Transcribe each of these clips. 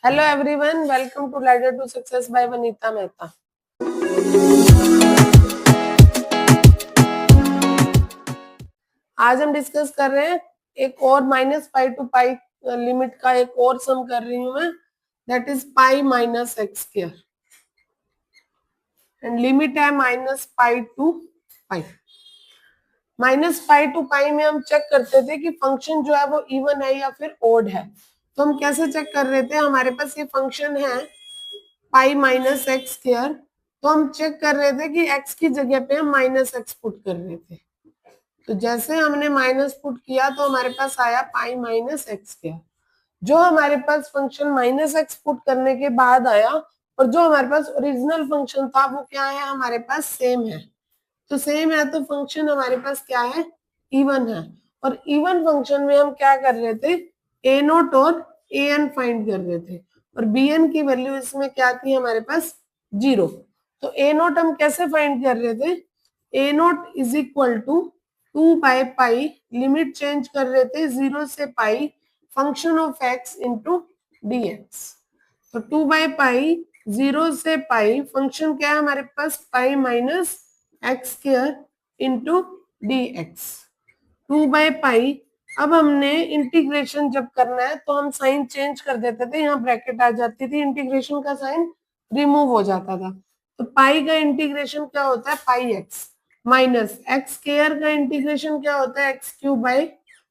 Hello everyone, welcome to ladder to success by Vanita Mehta. आज हम discuss कर रहे हैं एक और -पाई टू पाई लिमिट का एक और सम कर रही हूं मैं, that is pi minus x square and limit है -पाई टू पाई। -पाई टू पाई में हम चेक करते थे कि फंक्शन जो है वो इवन है या फिर ओड है। तो हम कैसे चेक कर रहे थे, हमारे पास ये फंक्शन है पाई माइनस एक्स स्क्वायर, तो हम चेक कर रहे थे कि x की जगह पे हम माइनस एक्स पुट कर रहे थे। तो जैसे हमने माइनस पुट किया तो हमारे पास आया पाई माइनस एक्स स्क्वायर। जो हमारे पास फंक्शन माइनस एक्स पुट करने के बाद आया और जो हमारे पास ओरिजिनल फंक्शन था वो क्या है, हमारे पास सेम है। तो सेम है तो फंक्शन हमारे पास क्या है, इवन है। और इवन फंक्शन में हम क्या कर रहे थे, ए नोट और ए एन फाइंड कर रहे थे और बी एन की वैल्यू इसमें क्या थी हमारे पास, 0। तो ए नोट हम कैसे फाइंड कर रहे थे, A naught is equal to 2/पाई, लिमिट चेंज कर रहे थे 0 से pi, function of x into d x. तो 2/पाई 0 से पाई, फंक्शन क्या है हमारे पास, pi minus x square into d x. 2/पाई। अब हमने इंटीग्रेशन जब करना है तो हम साइन चेंज कर देते थे, यहाँ ब्रैकेट आ जाती थी, इंटीग्रेशन का साइन रिमूव हो जाता था। तो पाई का इंटीग्रेशन क्या होता है, पाई एक्स माइनस एक्स स्क्वायर का इंटीग्रेशन क्या होता है, एक्स क्यूब बाई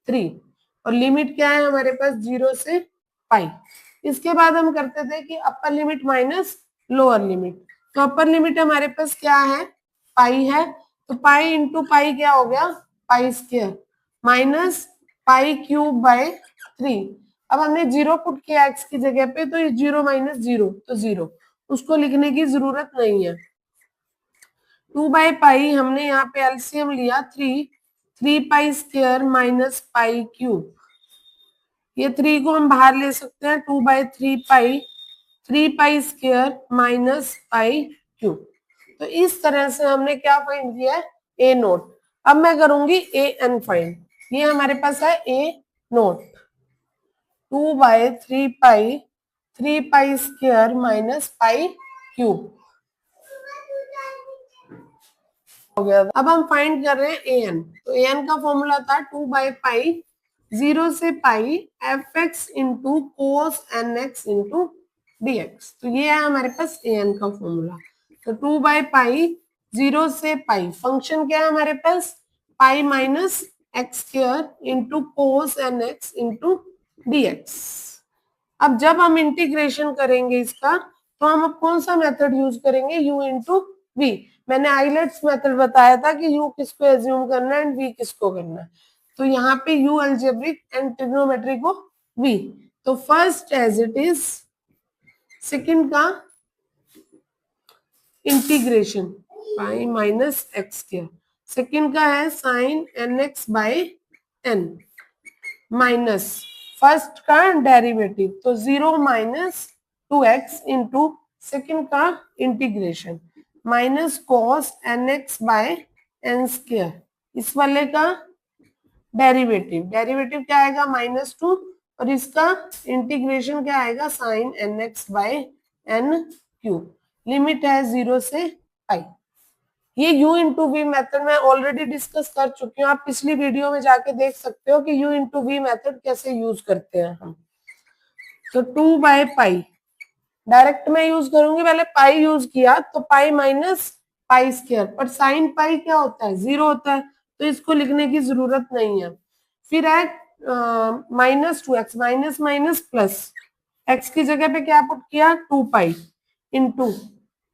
3। और लिमिट क्या है हमारे पास, 0 से पाई। इसके बाद हम करते थे कि upper limit minus lower limit. तो अपर लिमिट हमारे पास क्या है, पाई है, तो पाई इंटू पाई क्या हो गया, पाई square minus pi cube bye 3। अब हमने 0 पुट किया एक्स की जगह पे, तो ये 0 माइनस 0 तो 0, उसको लिखने की जरूरत नहीं है। 2/पाई हमने यहाँ पे एलसीएम लिया 3 स्क्वायर माइनस पाई क्यूब। ये 3 को हम बाहर ले सकते हैं, 2/3 pi, 3 square minus pi cube. तो इस तरह से हमने क्या फाइंड किया है, ए नोट। अब मैं करूंगी ए एन फाइंड। ये हमारे पास है ए note, 2/3 pi, 3 square minus pi cube हो गया। अब हम फाइंड कर रहे हैं ए एन। तो ए एन का फॉर्मूला था 2/पाई 0 से pi F x into cos n x into d x. तो ये है हमारे पास ए एन का फॉर्मूला। तो 2/पाई 0 से पाई, फंक्शन क्या है हमारे पास, pi minus x square into cos n x into d x. अब जब हम इंटीग्रेशन करेंगे इसका, तो हम अब कौन सा मेथड यूज करेंगे, u इंटू वी। मैंने आइलेट्स मेथड बताया था कि u किसको एज्यूम करना है एंड v किसको करना है। तो यहाँ पे u अलजेब्रिक एंड ट्रिग्नोमेट्री को v। तो first as it is, second का integration pi minus x square, second का है sine N x by n minus first का डेरिवेटिव, तो 0 माइनस 2x इंटू सेकेंड का integration minus cos n x by n square, इस वाले का derivative, derivative क्या आएगा -2 और इसका इंटीग्रेशन क्या आएगा, sine N x by N cube. Limit है 0 से पाई। ये u इंटू वी मैथड मैं ऑलरेडी डिस्कस कर चुकी हूँ, आप पिछली वीडियो में जाके देख सकते हो कि u इंटू वी मैथड कैसे यूज करते हैं हम। तो 2/पाई डायरेक्ट में यूज करूंगी, पहले पाई यूज किया तो पाई माइनस पाई स्क्वायर, पर साइन पाई क्या होता है, 0 होता है, तो इसको लिखने की जरूरत नहीं है। फिर है -2x, minus minus plus, x की जगह पे क्या पुट किया, 2 pi into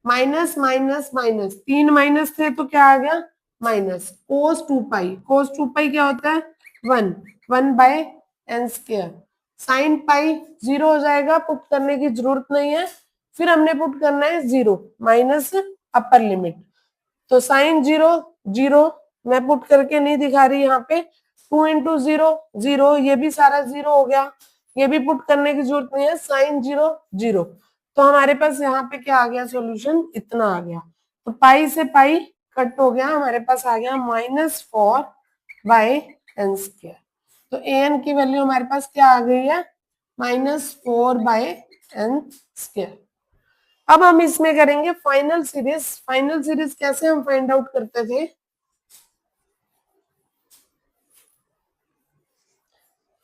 minus minus minus, 3 minus थे तो क्या आ गया माइनस, कोस 2 पाई, कोस 2 पाई क्या होता है 1/n स्क्वायर, साइन पाई 0 हो जाएगा, पुट करने की जरूरत नहीं है। फिर हमने पुट करना है 0 माइनस अपर लिमिट, तो साइन 0 0 मैं पुट करके नहीं दिखा रही यहाँ पे, 2 इंटू 0 0, ये भी सारा 0 हो गया, ये भी पुट करने की जरूरत नहीं है, साइन 0 0। तो हमारे पास यहाँ पे क्या आ गया, सॉल्यूशन इतना आ गया। तो पाई से पाई कट हो गया, हमारे पास आ गया -4/n स्क्वायर। तो ए एन की वैल्यू हमारे पास क्या आ गई है, -4/n एन स्क्वायर। अब हम इसमें करेंगे फाइनल सीरीज। फाइनल सीरीज कैसे हम फाइंड आउट करते थे?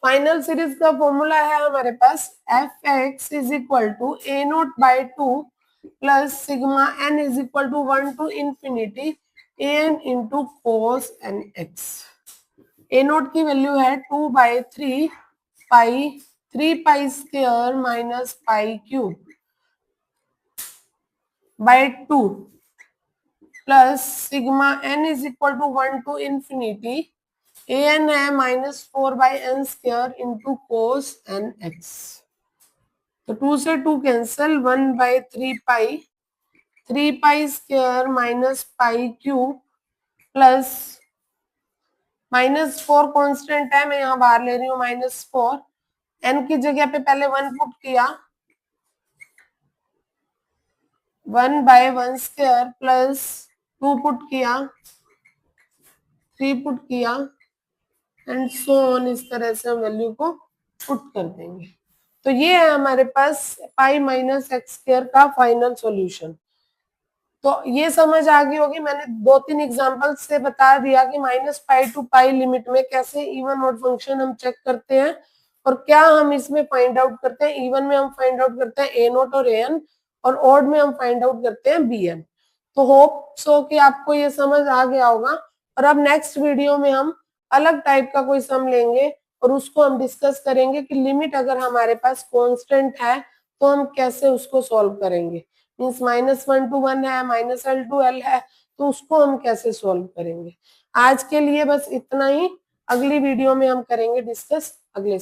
फाइनल सीरीज का फॉर्मूला है हमारे पास F x is equal to A naught by two plus sigma n is equal to 1 to infinity A n into cos n x. A naught की value है 2/3 pi 3 pi square minus pi cube by 2 plus sigma n is equal to 1 to infinity A n है -4/n² into cos n x. तो 2 से 2 cancel, 1/3 पाई 3 pi square minus pi cube plus -4 constant है, मैं यहाँ बाहर ले रही हूँ -4। एन की जगह पे पहले 1 पुट किया, 1/1² प्लस 2 पुट किया, 3 पुट किया एंड सो ऑन। इस तरह से हम वैल्यू को पुट कर देंगे। तो ये है हमारे पास पाई माइनस एक्स स्क्वायर का फाइनल सॉल्यूशन। तो ये समझ आ गई होगी, मैंने 2-3 एग्जांपल से बता दिया कि -पाई टू पाई लिमिट में कैसे इवन ऑड फंक्शन हम चेक करते हैं और क्या हम इसमें फाइंड आउट करते हैं। इवन में हम फाइंड आउट करते हैं ए नोट और ए एन, और ऑड में हम फाइंड आउट करते हैं बी एन। तो होप सो कि आपको ये समझ आ गया होगा। और अब नेक्स्ट वीडियो में हम अलग टाइप का कोई सम लेंगे और उसको हम डिस्कस करेंगे कि लिमिट अगर हमारे पास कांस्टेंट है तो हम कैसे उसको सॉल्व करेंगे। मीन्स -1 to 1 है, -L to L है, तो उसको हम कैसे सॉल्व करेंगे। आज के लिए बस इतना ही, अगली वीडियो में हम करेंगे डिस्कस अगले